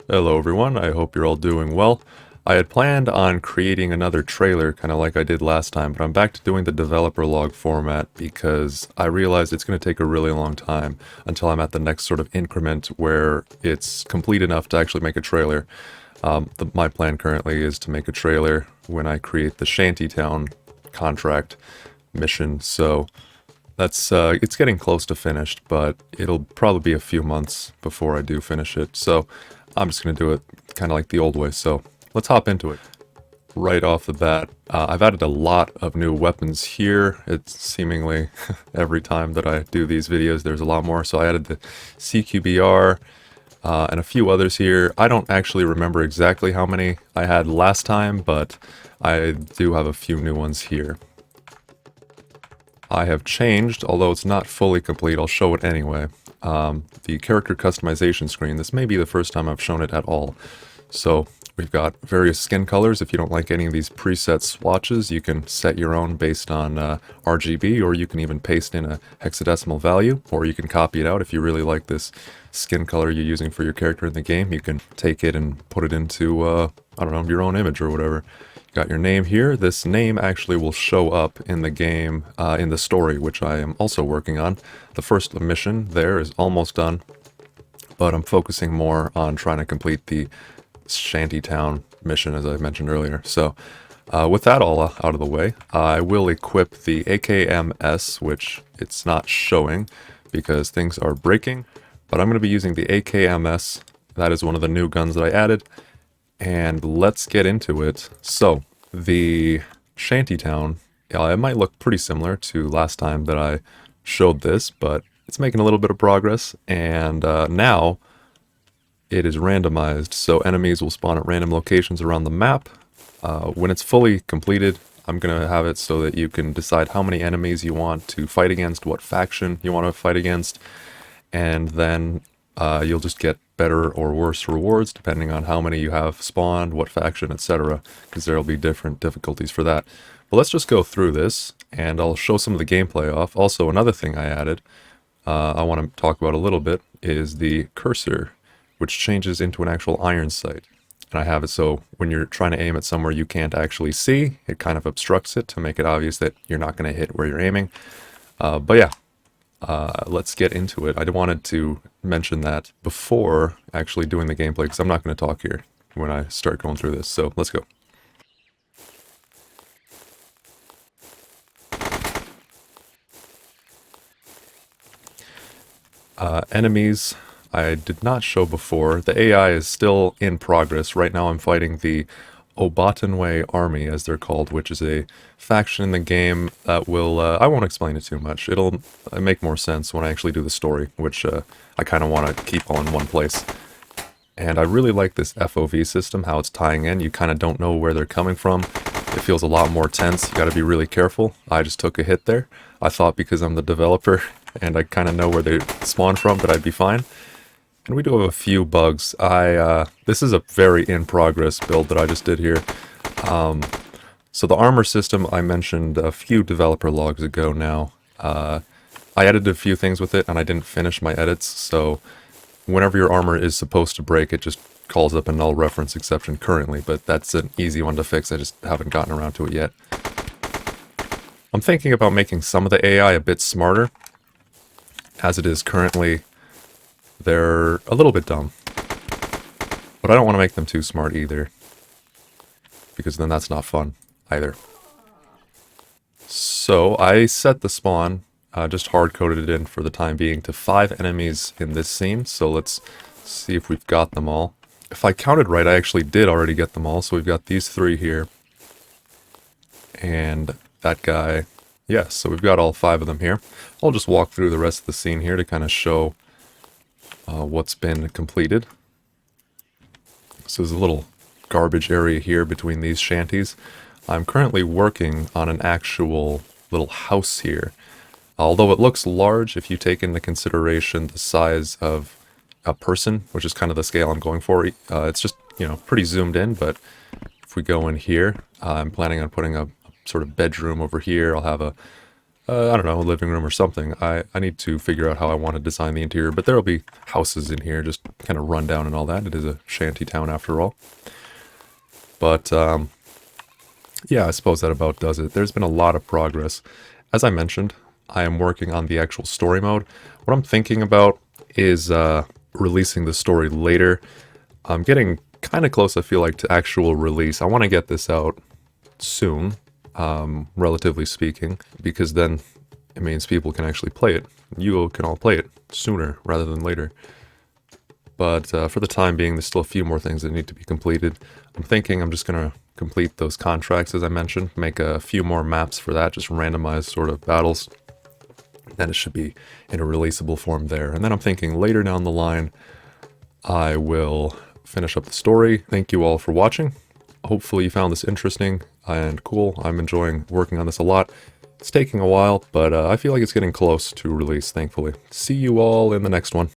Hello everyone, I hope you're all doing well. I had planned on creating another trailer, kind of like I did last time, but I'm back to doing the developer log format because I realized it's going to take a really long time until I'm at the next sort of increment where it's complete enough to actually make a trailer. My plan currently is to make a trailer when I create the Shantytown contract mission, so that's it's getting close to finished, but it'll probably be a few months before I do finish it. So I'm just going to do it kind of like the old way. So let's hop into it. Right off the bat, I've added a lot of new weapons here. It's seemingly every time that I do these videos, there's a lot more. So I added the CQBR and a few others here. I don't actually remember exactly how many I had last time, but I do have a few new ones here. I have changed, although it's not fully complete, I'll show it anyway. The character customization screen, this may be the first time I've shown it at all. So we've got various skin colors. If you don't like any of these preset swatches, you can set your own based on RGB, or you can even paste in a hexadecimal value, or you can copy it out. If you really like this skin color you're using for your character in the game, you can take it and put it into, I don't know, your own image or whatever. Got your name here. This name actually will show up in the game, in the story, which I am also working on. The first mission there is almost done, but I'm focusing more on trying to complete the Shantytown mission, as I mentioned earlier. So, with that all out of the way, I will equip the AKMS, which it's not showing because things are breaking, but I'm going to be using the AKMS. That is one of the new guns that I added. And let's get into it. So, the Shantytown, it might look pretty similar to last time that I showed this, but it's making a little bit of progress, and now it is randomized, so enemies will spawn at random locations around the map. When it's fully completed, I'm going to have it so that you can decide how many enemies you want to fight against, what faction you want to fight against, and then you'll just get better or worse rewards depending on how many you have spawned, what faction, etc. Because there will be different difficulties for that. But let's just go through this, and I'll show some of the gameplay off. Also, another thing I added, I want to talk about a little bit, is the cursor, which changes into an actual iron sight. And I have it so when you're trying to aim at somewhere you can't actually see, it kind of obstructs it to make it obvious that you're not going to hit where you're aiming. But yeah. Let's get into it. I wanted to mention that before actually doing the gameplay, because I'm not going to talk here when I start going through this, so let's go. Enemies, I did not show before. The AI is still in progress. Right now I'm fighting the Obatanwe army, as they're called, which is a faction in the game that will, I won't explain it too much. It'll make more sense when I actually do the story, which I kind of want to keep all in one place. And I really like this FOV system, how it's tying in. You kind of don't know where they're coming from. It feels a lot more tense. You got to be really careful. I just took a hit there. I thought because I'm the developer and I kind of know where they spawn from that I'd be fine. And we do have a few bugs. This is a very in-progress build that I just did here. So the armor system I mentioned a few developer logs ago now. I edited a few things with it and I didn't finish my edits, so whenever your armor is supposed to break, it just calls up a null reference exception currently, but that's an easy one to fix. I just haven't gotten around to it yet. I'm thinking about making some of the AI a bit smarter. As it is currently, they're a little bit dumb, but I don't want to make them too smart either, because then that's not fun either. So I set the spawn, just hard-coded it in for the time being, to 5 enemies in this scene, so let's see if we've got them all. If I counted right, I actually did already get them all, so we've got these 3 here, and that guy. Yes, so we've got all 5 of them here. I'll just walk through the rest of the scene here to kind of show what's been completed. So there's a little garbage area here between these shanties. I'm currently working on an actual little house here. Although it looks large if you take into consideration the size of a person, which is kind of the scale I'm going for. It's just, you know, pretty zoomed in, but if we go in here, I'm planning on putting a sort of bedroom over here. I'll have a I don't know, a living room or something. I need to figure out how I want to design the interior, but there'll be houses in here, just kind of run down and all that. It is a shanty town after all. But, yeah, I suppose that about does it. There's been a lot of progress. As I mentioned, I am working on the actual story mode. What I'm thinking about is releasing the story later. I'm getting kind of close, I feel like, to actual release. I want to get this out soon, relatively speaking, because then it means people can actually play it. You can all play it sooner rather than later. But for the time being, there's still a few more things that need to be completed. I'm thinking I'm just going to complete those contracts, as I mentioned, make a few more maps for that, just randomized sort of battles. Then it should be in a releasable form there. And then I'm thinking later down the line, I will finish up the story. Thank you all for watching. Hopefully you found this interesting and cool. I'm enjoying working on this a lot. It's taking a while, but I feel like it's getting close to release, thankfully. See you all in the next one.